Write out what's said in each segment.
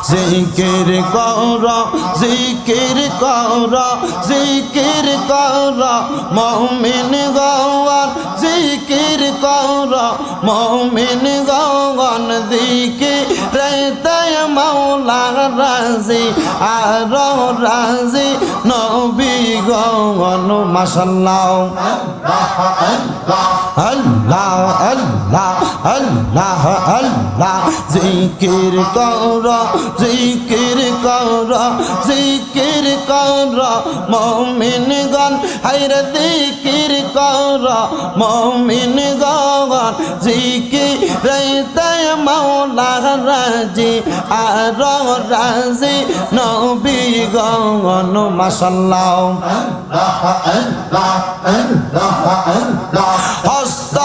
জিকির কর জিকির কর জিকির কর মুমিন গওয়ান জিকির কর মুমিন গওয়ান জিকিরে তাই মাওলা রাজি আর রাজি নবী গওয়ান মাশাআল্লাহ আল্লাহ আল্লাহ আল্লাহ আল্লাহ জিকির কর জিকির কর জিকির কর মুমিনগণ হায়রে জিকির কর মুমিনগণ জিকিরে তাই মাওলা রাজি আর রাজি নবী গণ মাশাআল্লাহ হস্ত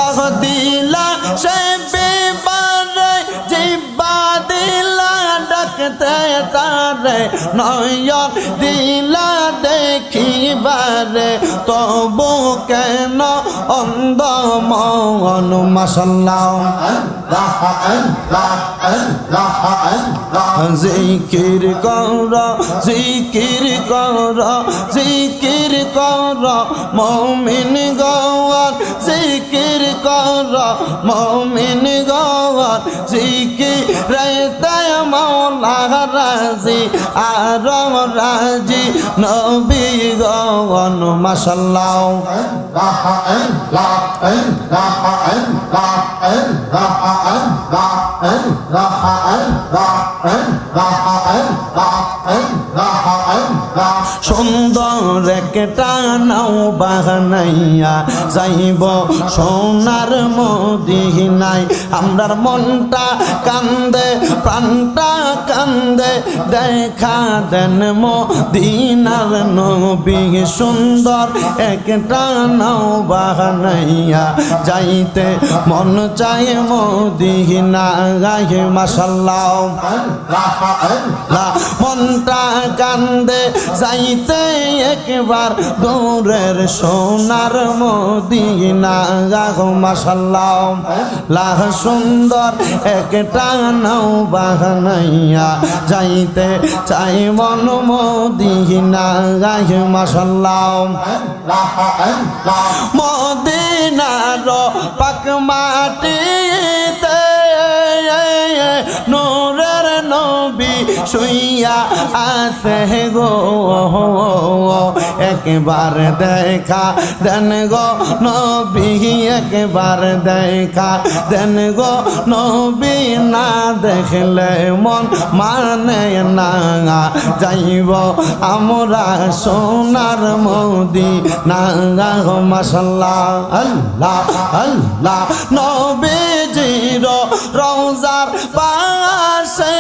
দিলা সে বিবারে জিব্বা দিলা ডাকতে তারে নয়ন দিলা দেখিবারে তবু কেন অন্ধ মন মাশাআল্লাহ জিকির কর জিকির কর জিকির কর মুমিন গওয়ান জিকির কর মুমিন গওয়ান জিকিরে তাই মাওলা রাজি আর রাজি নবী গওয়ান মাশাআল্লাহ সুন্দর একটা নাও বানাইয়া যাইব সোনার মদিনায় আমরার মনটা কান্দে প্রাণটা কান্দে দেখা দেন মদিনার নবী সুন্দর একটা নাও বানাইয়া যাইতে মন চায় মদিনা গায়ে মাশাআল্লাহ মনটা কান্দে যাইতে একবার দৌড়ের সোনার মদিনা গো মাশাআল্লাহ লাহ সুন্দর একটা নাও বানাইয়া যাইতে চাই মন মদিনা গায়ে মাশাআল্লাহ মদিনার পাক মাটিতে নূরের নবী শুইয়া আছে গো একবার দেখা দেন গো নবী একবার দেখা দেন গো নবী না দেখলে মন মানে না যাইব আমরা সোনার মদিনা গো মাশাআল্লাহ আল্লাহ আল্লাহ নবীজির রওজার পাশে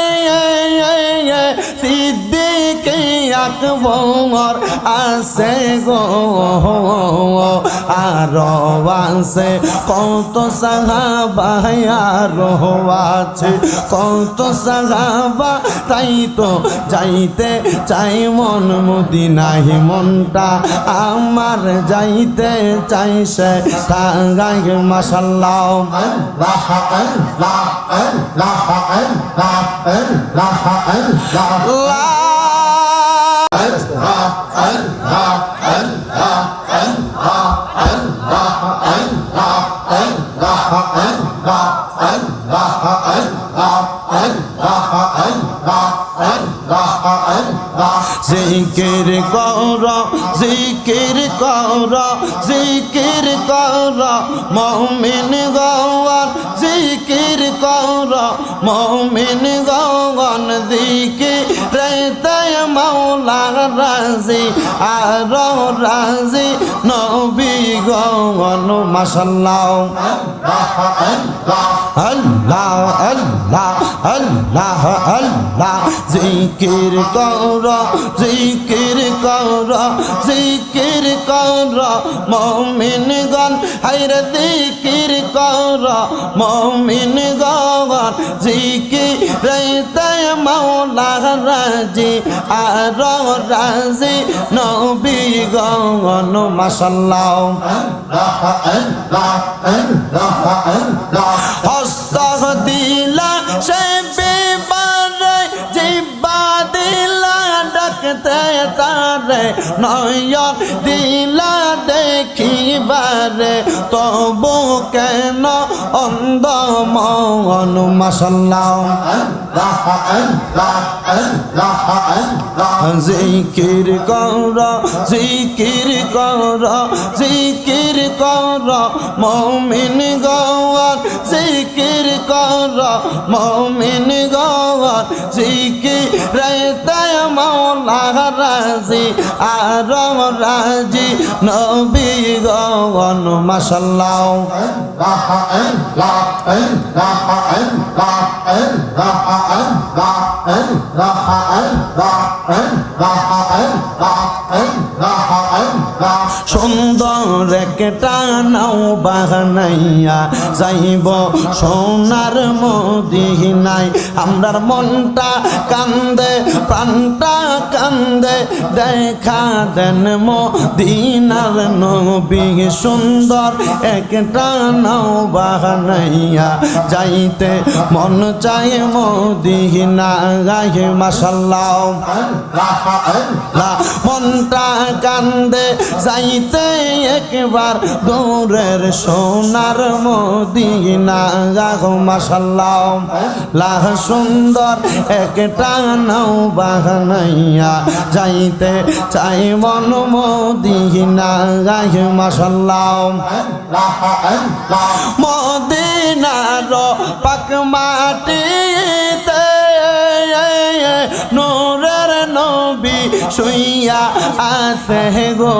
সিদ্দিক আকবর আছে গো আর আছে কত সাহাবা আর আছে কত সাহাবা তাই তো যাইতে চাই মন মদিনায় মনটা আমার যাইতে চাই সে টাঙ্গাই মাশাআল্লাহ জিকির কর জিকির কর জিকির কর মুমিন গওয়ান জিকির কর মুমিন গওয়ান জিকিরে তাই মাওলা রাজি আর রাজি নবী গওয়ান মাশাআল্লাহ আল্লাহ আল্লাহ আল্লাহ আল্লাহ জিকির কর জিকির কর জিকির কর মুমিনগণ হায়রে জিকির কর মুমিনগণ জিকিরে তাই মাওলা রাজি আর রাজি নবী গণ মাশাআল্লাহ হস্ত দিলা সে বিবারে তে তারে নয়ন দিলা দেখিবারে তবু কেন অন্ধ মন মাশাআল্লাহ জিকির কর জিকির কর জিকির কর মুমিন গওয়ার জিকির কর মুমিন গওয়ার জিকির রাইতে মাওলা রাজি আর রাজি নবী গওয়ান মাশাআল্লাহ সুন্দর একটা নাও বানাইয়া যাইব সোনার মদিনায় আমরার মনটা কান্দে প্রাণটা কান্দে দেখা দেন মদিনার নবী সুন্দর একটা নাও বানাইয়া যাইতে মন চাই মদিনা গায়ে মাশাআল্লাহ মনটা কান্দে যাইতে একবার দূরের সোনার মদিনা গো মাশাআল্লাহ লাহ সুন্দর একটা নাও বানাইয়া যাইতে চাই মন মদিনা গায়ে মাশাআল্লাহ মদিনার পাক মাটিতে নূরের নবী শুইয়া আছে গো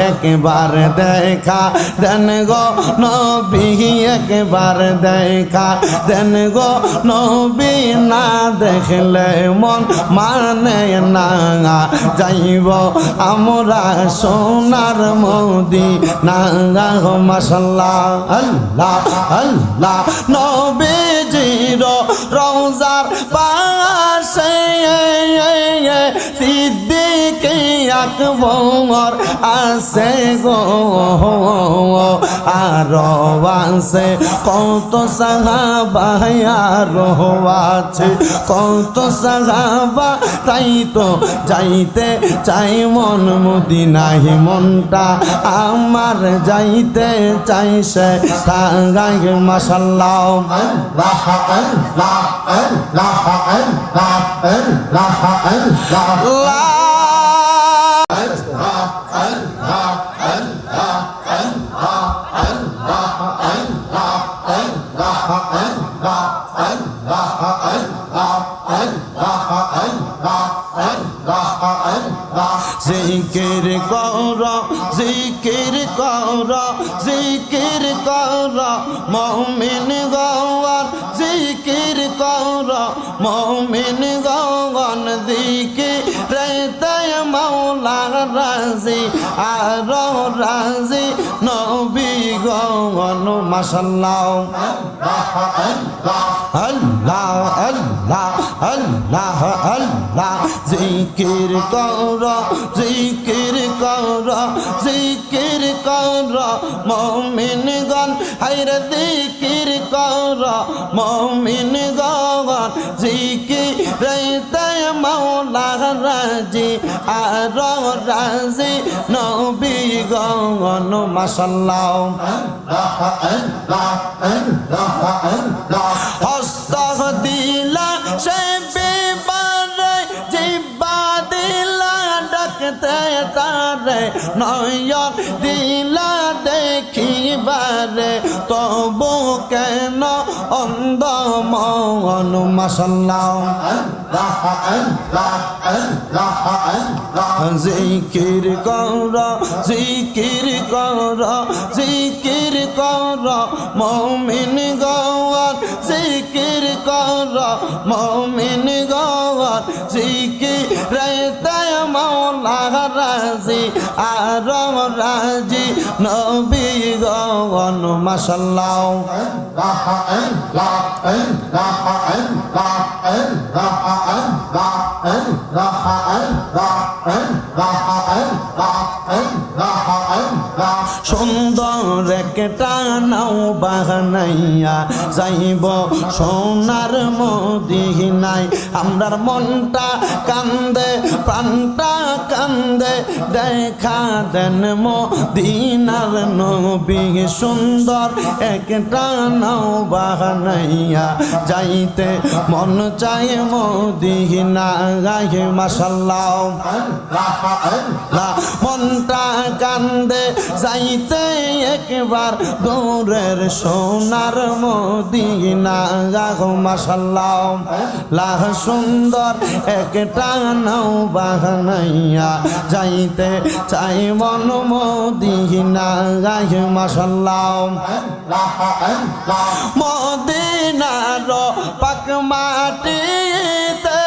একবার দেখা দেন গো নবী একবার দেখা দেন গো নবী না দেখলে মন মানে না যাইব আমরা সোনার মদিনা গো মাশাআল্লাহ আল্লাহ আল্লাহ নবীজির রওজার পাশে সিদ্দিক আকবর আছে গো আর আছে কত সাহাবা আর আছে কত সাহাবা তাই তো যাইতে চাই মন মদিনায় মনটা আমার যাইতে চাই সে গায়ে মাশাআল্লাহ জিকির কর জিকির কর জিকির কর মুমিন গওয়ার জিকির কর মুমিন গওয়ান জিকির রাইতে মাওলা রাজি আর রাজি নবী গওয়ান মাশাআল্লাহ আল্লাহ আল্লাহ আল্লাহ আল্লাহ জিকির কর জিকির কর জিকির কর মুমিনগণ হায়রে জিকির কর মুমিনগণ জিকির রাইতে মাওলা রাজি আর রাজি নবী গণ মাশাআল্লাহ হস্ত দিলা সে বিবারে জিব্বা দিলা ডাকতে তারে নয়ন দিলা দেখিবারে তবু কেন অন্ধ মন মাশাআল্লাহ জিকির কর জিকির কর জিকির কর মুমিন গওয়ার জিকির কর মুমিন গওয়ার জিকির রাইতে মাওলা রাজি আর রাজি নবী গওয়ান মাশাআল্লাহ সুন্দর একটা নাও বাহানাইয়া যাইব সোনার মদিনায় আমরার মনটা কান্দে প্রাণটা কান্দে দেখা দেন মদিনার নবী সুন্দর একটা নাও বাহানাইয়া যাইতে মন চায় মদিনা গায়ে মাশাআল্লাহ মনটা কান্দে যাইতে একবার দৌড়ের সোনার মদিনা গাগো মাশাআল্লাহ লাহ সুন্দর একটা নাও বাহানাইয়া যাইতে চাই মন মদিনা গায়ে মাশাআল্লাহ মদিনার পাক মাটিতে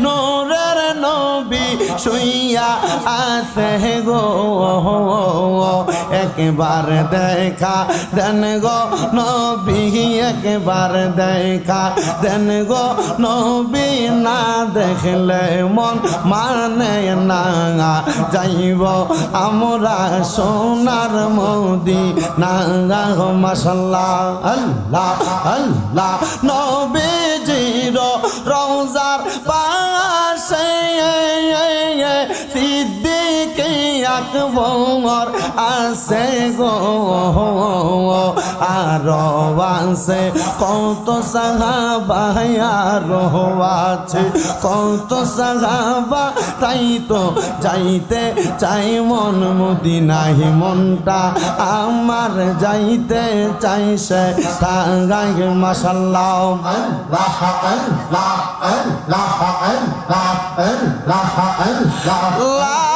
নূরের নবী শুইয়া আছে গো একবার দেখা দেন গো নবী একবার দেখা দেন গো নবী না দেখলে মন মানে না যাইব আমরা সোনার মদিনা গো মাশাআল্লাহ আল্লাহ আল্লাহ নবীজির রওজার পাশে সিদ্দিক আকবর আছে গো আর আছে কত সাহাবা আর আছে কত সাহাবা তাই তো যাইতে চাই মন মদিনায় মনটা আমার যাইতে চাই সে গায়ে মাশাআল্লাহ লা